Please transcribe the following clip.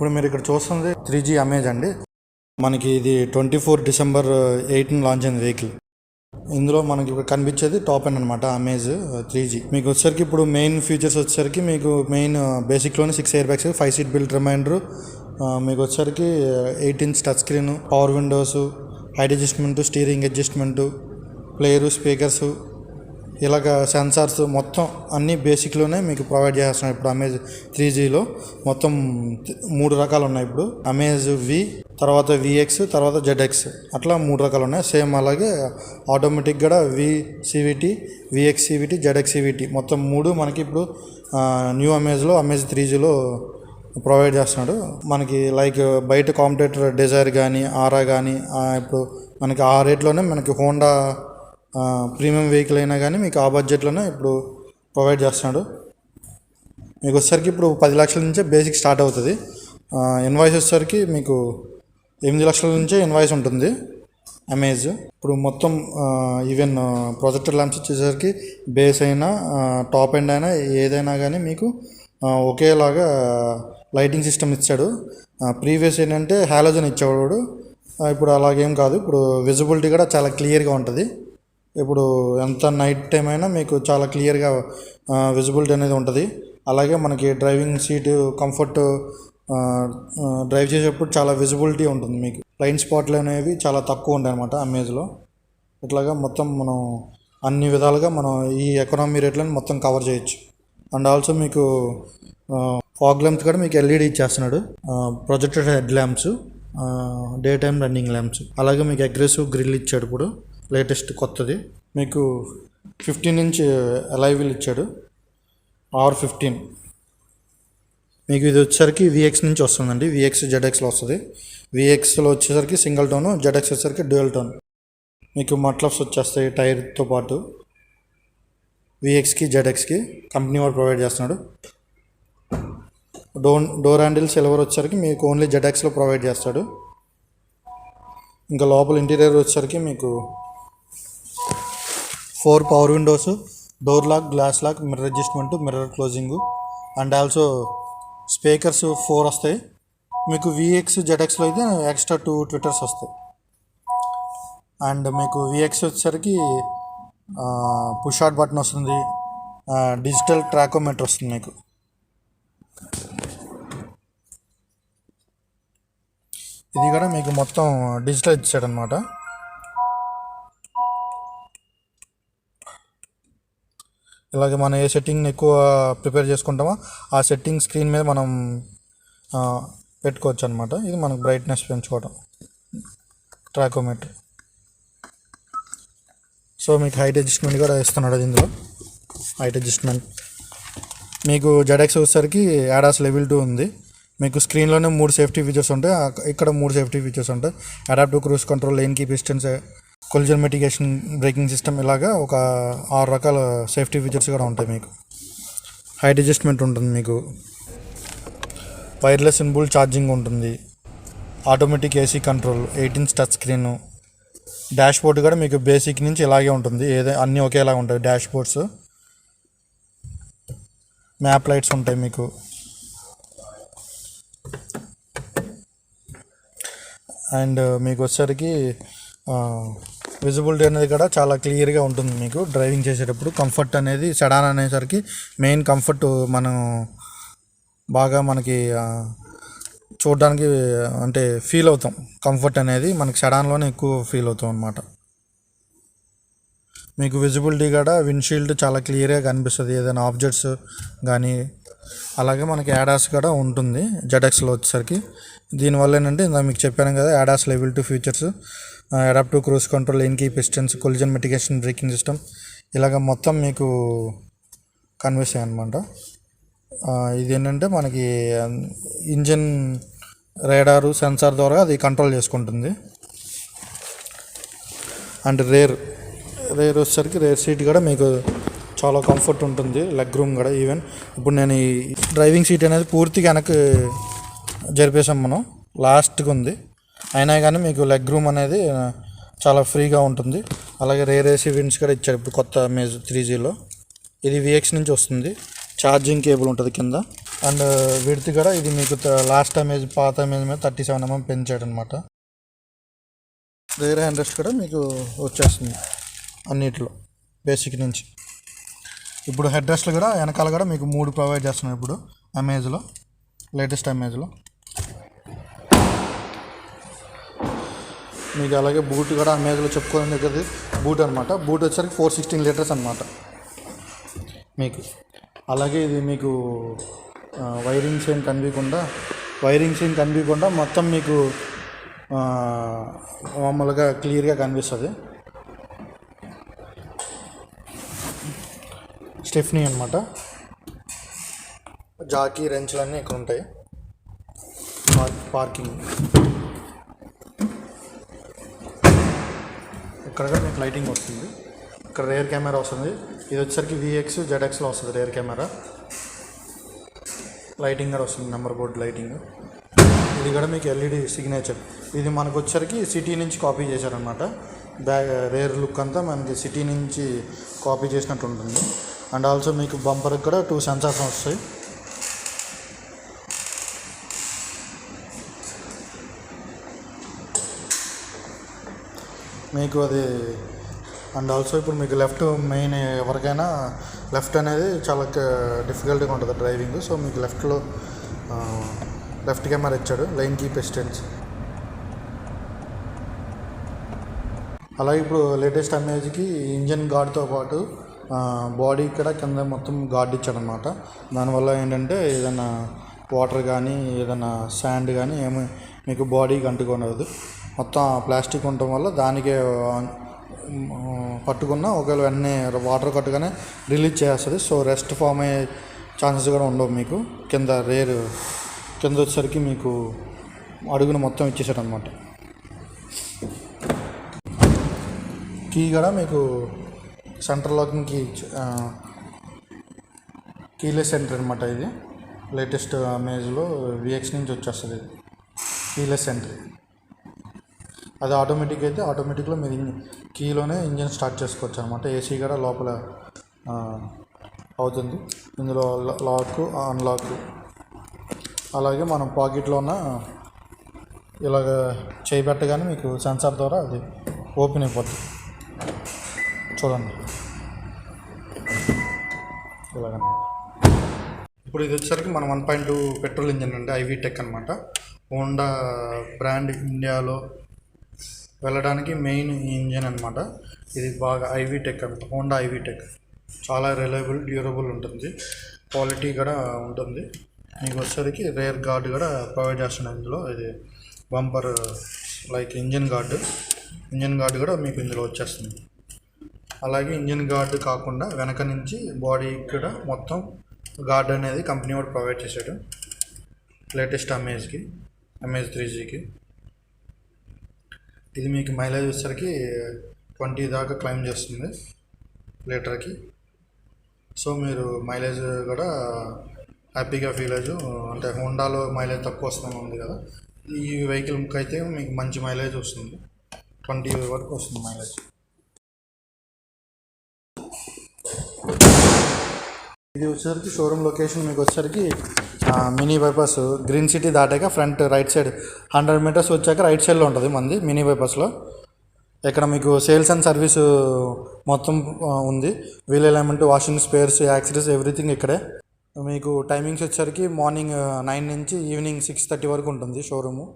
ఇప్పుడు మీరు ఇక్కడ చూస్తుంది 3G అమేజ్ అండి. మనకి ఇది 24 December 18 లాంచ్ అయింది వెహికల్. ఇందులో మనకి ఇప్పుడు కనిపించేది టాప్ ఎండ్ అనమాట అమేజ్ 3G. మీకు వచ్చేసరికి ఇప్పుడు మెయిన్ ఫీచర్స్ వచ్చేసరికి మీకు మెయిన్ బేసిక్లోనే 6 air bags, 5 seat belt reminder, మీకు వచ్చేసరికి 8 inch touch screen, power windows, height adjustment, steering adjustment, player, speakers, ఇలాగ సెన్సార్స్ మొత్తం అన్నీ బేసిక్లోనే మీకు ప్రొవైడ్ చేస్తున్నాయి. ఇప్పుడు అమేజ్ 3Gలో మొత్తం 3 రకాలు ఉన్నాయి. ఇప్పుడు అమేజ్ వి, తర్వాత VX, తర్వాత ZX, అట్లా 3 రకాలు ఉన్నాయి. సేమ్ అలాగే ఆటోమేటిక్ కూడా VCVT, VX CVT, ZX CVT మొత్తం 3 మనకి ఇప్పుడు న్యూ అమేజ్ 3Gలో ప్రొవైడ్ చేస్తున్నాడు. మనకి లైక్ బయట కాంపిటేటర్ డిజైర్ కానీ ఆరా కానీ ఇప్పుడు మనకి ఆ రేట్లోనే మనకి హోండా ప్రీమియం వెహికల్ అయినా కానీ మీకు ఆ బడ్జెట్లోనే ఇప్పుడు ప్రొవైడ్ చేస్తున్నాడు. మీకు వచ్చేసరికి ఇప్పుడు 10 లక్షల నుంచే బేసిక్ స్టార్ట్ అవుతుంది. ఇన్వాయిస్ వచ్చేసరికి మీకు 8 లక్షల నుంచే ఇన్వాయిస్ ఉంటుంది అమేజ్. ఇప్పుడు మొత్తం ఈవెన్ ప్రొజెక్టర్ ల్యాంప్స్ వచ్చేసరికి బేస్ అయినా టాప్ ఎండ్ అయినా ఏదైనా కానీ మీకు ఒకేలాగా లైటింగ్ సిస్టమ్ ఇచ్చాడు. ప్రీవియస్ ఏంటంటే హాలోజన్ ఇచ్చేవాడు, ఇప్పుడు అలాగేం కాదు. ఇప్పుడు విజిబిలిటీ కూడా చాలా క్లియర్గా ఉంటుంది. ఇప్పుడు ఎంత నైట్ టైం అయినా మీకు చాలా క్లియర్గా విజిబిలిటీ అనేది ఉంటుంది. అలాగే మనకి డ్రైవింగ్ సీటు కంఫర్ట్, డ్రైవ్ చేసేటప్పుడు చాలా విజిబిలిటీ ఉంటుంది. మీకు బ్లైండ్ స్పాట్లు అనేవి చాలా తక్కువ ఉంటాయి అన్నమాట అమేజ్లో. ఇట్లాగా మొత్తం మనం అన్ని విధాలుగా మనం ఈ ఎకనామీ రేట్లను మొత్తం కవర్ చేయొచ్చు. అండ్ ఆల్సో మీకు ఫాగ్ ల్యాంప్స్ కూడా మీకు LED ఇచ్చేస్తున్నాడు, projected head lamps, day time running lamps. అలాగే మీకు అగ్రెసివ్ గ్రిల్ ఇచ్చాడు. ఇప్పుడు లేటెస్ట్ కొత్తది మీకు 15 inch అలై వీల్ ఇచ్చాడు, R15. మీకు ఇది వచ్చేసరికి VX నుంచి వస్తుందండి. VX ZXలో వస్తుంది. VXలో వచ్చేసరికి సింగిల్ టోన్, ZX వచ్చేసరికి డ్యూయల్ టోన్. మీకు మట్లఫ్స్ వచ్చేస్తాయి టైర్తో పాటు. VXకి ZXకి కంపెనీ వాడు ప్రొవైడ్ చేస్తున్నాడు. డోర్ హ్యాండిల్ సిల్వర్ వచ్చేసరికి మీకు ఓన్లీ ZXలో ప్రొవైడ్ చేస్తాడు. ఇంకా లోపల ఇంటీరియర్ వచ్చేసరికి మీకు 4 power windows, door lock, glass lock, mirror adjustment, mirror closing, and also speakers 4 వస్తాయి. మీకు VX ZXలో అయితే ఎక్స్ట్రా 2 ట్విట్టర్స్ వస్తాయి. అండ్ మీకు VX వచ్చేసరికి పుష్ స్టార్ట్ బటన్ వస్తుంది, డిజిటల్ ట్రాకోమీటర్ వస్తుంది. మీకు ఇది కూడా మీకు మొత్తం డిజిటల్ ఇచ్చాడు అనమాట. ఇలాగే మనం ఏ సెట్టింగ్ ఎక్కువ ప్రిపేర్ చేసుకుంటామో ఆ సెట్టింగ్ స్క్రీన్ మీద మనం పెట్టుకోవచ్చు అనమాట. ఇది మనకు బ్రైట్నెస్ పెంచుకోవడం, ట్రాకోమీటర్. సో మీకు హైట్ అడ్జస్ట్మెంట్ కూడా ఇస్తున్నాడు ఇందులో. హైట్ అడ్జస్ట్మెంట్ మీకు ZX వచ్చేసరికి ADAS Level 2 ఉంది. మీకు స్క్రీన్లోనే 3 సేఫ్టీ ఫీచర్స్ ఉంటాయి, ఇక్కడ 3 సేఫ్టీ ఫీచర్స్ ఉంటాయి. Adaptive cruise control, lane keep assistance, collision mitigation, braking system, ఇలాగా ఒక 6 రకాల సేఫ్టీ ఫీచర్స్ కూడా ఉంటాయి. మీకు హైట్ అడ్జస్ట్మెంట్ ఉంటుంది, మీకు వైర్లెస్ ఇన్బుల్ ఛార్జింగ్ ఉంటుంది, automatic AC control, 8 inch touch screen, dash board కూడా మీకు బేసిక్ నుంచి ఇలాగే ఉంటుంది. అన్నీ ఒకేలాగా ఉంటాయి డాష్ బోర్డ్స్. మ్యాప్ లైట్స్ ఉంటాయి మీకు. అండ్ మీకు వచ్చేసరికి విజిబిలిటీ అనేది కూడా చాలా క్లియర్గా ఉంటుంది. మీకు డ్రైవింగ్ చేసేటప్పుడు కంఫర్ట్ అనేది, సెడాన్ అనేసరికి మెయిన్ కంఫర్ట్ మనం బాగా మనకి చూడడానికి అంటే ఫీల్ అవుతాం. కంఫర్ట్ అనేది మనకి సెడాన్లోనే ఎక్కువ ఫీల్ అవుతాం అన్నమాట. మీకు విజిబిలిటీ కూడా విండ్షీల్డ్ చాలా క్లియర్గా కనిపిస్తుంది, ఏదైనా ఆబ్జెక్ట్స్ కానీ. అలాగే మనకి ADAS కూడా ఉంటుంది ZXలో వచ్చేసరికి. దీనివల్ల ఏంటంటే ఇందాక మీకు చెప్పాను కదా, ADAS Level 2 features, adaptive cruise control, lane keep assistance, collision mitigation, braking system, ఇలాగ మొత్తం మీకు కనిపిస్తాయి అన్నమాట. ఇది ఏంటంటే మనకి ఇంజన్ రేడారు సెన్సార్ ద్వారా అది కంట్రోల్ చేసుకుంటుంది. అండ్ రేర్ వచ్చేసరికి రేర్ సీట్ కూడా మీకు చాలా కంఫర్ట్ ఉంటుంది, లెగ్ రూమ్ కూడా. ఈవెన్ ఇప్పుడు నేను ఈ డ్రైవింగ్ సీట్ అనేది పూర్తిగా వెనక్కి జరిపేసాం మనం, లాస్ట్గా ఉంది. అయినా కానీ మీకు లెగ్ రూమ్ అనేది చాలా ఫ్రీగా ఉంటుంది. అలాగే రేర్ AC విండ్స్ కూడా ఇచ్చారు ఇప్పుడు కొత్త అమేజ్ 3Gలో. ఇది VX నుంచి వస్తుంది. ఛార్జింగ్ కేబుల్ ఉంటుంది కింద. అండ్ విడ్త్ కూడా ఇది మీకు లాస్ట్ ఇమేజ్ పాత ఇమేజ్ మీద 37 mm పెంచాడు అనమాట. రేర్ హ్యాండ్ రెస్ట్ కూడా మీకు వచ్చేస్తుంది అన్నిటిలో బేసిక్ నుంచి. ఇప్పుడు హెడ్ రెస్ట్లు కూడా వెనకాల కూడా మీకు 3 ప్రొవైడ్ చేస్తున్నాం ఇప్పుడు అమేజ్లో, లేటెస్ట్ అమేజ్లో. మీకు అలాగే బూట్ కూడా అమేజ్లో చెప్పుకోవడం దగ్గర బూట్ అనమాట. బూట్ వచ్చేసరికి 416 లీటర్స్ అనమాట మీకు. అలాగే ఇది మీకు వైరింగ్స్ ఏం కనిపించకుండా మొత్తం మీకు మామూలుగా క్లియర్గా కనిపిస్తుంది. స్టెఫ్నీ అనమాట. జాకీ రెంచ్లు అన్నీ ఇక్కడ ఉంటాయి. పార్కింగ్ ఇక్కడ మీకు లైటింగ్ వస్తుంది. ఇక్కడ రేర్ కెమెరా వస్తుంది. ఇది వచ్చేసరికి VX ZXలో వస్తుంది రేర్ కెమెరా. లైటింగ్ కూడా వస్తుంది, నెంబర్ బోర్డ్ లైటింగ్. ఇది కూడా మీకు LED సిగ్నేచర్. ఇది మనకు వచ్చేసరికి సిటీ నుంచి కాపీ చేశారనమాట. రేర్ లుక్ అంతా మనకి సిటీ నుంచి కాపీ చేసినట్టు ఉంటుంది. అండ్ ఆల్సో మీకు బంపర్కి కూడా 2 సెన్సార్స్ వస్తాయి. మీకు అది అండ్ ఆల్సో ఇప్పుడు మీకు లెఫ్ట్ మెయిన్ ఎవరికైనా లెఫ్ట్ అనేది చాలా డిఫికల్ట్గా ఉంటుంది డ్రైవింగ్. సో మీకు లెఫ్ట్ కెమెరా ఇచ్చాడు, లైన్ కీప్ అసిస్టెన్స్. అలాగే ఇప్పుడు లేటెస్ట్ అమేజ్కి ఇంజన్ గార్డ్తో పాటు బాడీ కూడా కింద మొత్తం గార్డ్ ఇచ్చాడనమాట. దానివల్ల ఏంటంటే ఏదైనా వాటర్ కానీ ఏదైనా శాండ్ కానీ ఏమి మీకు బాడీకి అంటుకోనదు. మొత్తం ప్లాస్టిక్ ఉండటం వల్ల దానికే పట్టుకున్న ఒకవేళ వెంటనే వాటర్ కట్టుగానే రిలీజ్ చేస్తుంది. సో రెస్ట్ ఫామ్ అయ్యే ఛాన్సెస్ కూడా ఉండవు మీకు. కింద వచ్చేసరికి మీకు అడుగును మొత్తం ఇచ్చేసాడు అనమాట. కీ కూడా మీకు సెంటర్ లాకింగ్ కీలెస్ ఎంట్రీ అనమాట. ఇది లేటెస్ట్ అమేజ్లో VX నుంచి వచ్చేస్తుంది ఇది కీలెస్ ఎంట్రీ. అది ఆటోమేటిక్ అయితే ఆటోమేటిక్లో మీరు కీలోనే ఇంజన్ స్టార్ట్ చేసుకోవచ్చు అనమాట. AC కూడా లోపల అవుతుంది. ఇందులో లాక్ అన్లాక్. అలాగే మనం పాకెట్లో ఉన్న ఇలాగ చేయబెట్టగానే మీకు సెన్సార్ ద్వారా అది ఓపెన్ అయిపోతుంది. చూడండి ఇలాగన్నమాట. ఇప్పుడు ఇది వచ్చేసరికి మన 1.2 పెట్రోల్ ఇంజన్ అంటే IV టెక్ అనమాట. హోండా బ్రాండ్ ఇండియాలో వెళ్ళడానికి మెయిన్ ఇంజన్ అనమాట. ఇది బాగా IV టెక్ అనమాట. హోండా IV టెక్ చాలా రిలయబుల్, డ్యూరబుల్ ఉంటుంది, క్వాలిటీ కూడా ఉంటుంది. మీకు వచ్చేసరికి రేర్ గార్డ్ కూడా ప్రొవైడ్ చేస్తున్నాం ఇందులో. ఇది బంపర్ లైక్ ఇంజన్ గార్డ్ కూడా మీకు ఇందులో వచ్చేస్తుంది. అలాగే ఇంజన్ గార్డ్ కాకుండా వెనక నుంచి బాడీ కూడా మొత్తం గార్డ్ అనేది కంపెనీ వాడు ప్రొవైడ్ చేశాడు లేటెస్ట్ అమేజ్ 3Gకి. ఇది మీకు మైలేజ్ వచ్చేసరికి 20 దాకా క్లైమ్ చేస్తుంది లీటర్కి. సో మీరు మైలేజ్ కూడా హ్యాపీగా ఫీల్ అయ్యు. అంటే హోండాలో మైలేజ్ తక్కువ వస్తుంది ఉంది కదా, ఈ వెహికల్కి అయితే మీకు మంచి మైలేజ్ వస్తుంది, 20 వరకు వస్తుంది మైలేజ్. ఇది వచ్చేసరికి షోరూమ్ లొకేషన్ మీకు వచ్చేసరికి మినీ బైపాస్ గ్రీన్ సిటీ దాటాక ఫ్రంట్ రైట్ సైడ్ 100 మీటర్స్ వచ్చాక రైట్ సైడ్లో ఉంటుంది మంది మినీ బైపాస్లో. ఇక్కడ మీకు సేల్స్ అండ్ సర్వీస్ మొత్తం ఉంది. Wheel alignment, washing, spares, accessories everything ఇక్కడే. మీకు టైమింగ్స్ వచ్చేసరికి మార్నింగ్ 9 నుంచి ఈవినింగ్ 6:30 వరకు ఉంటుంది షోరూము.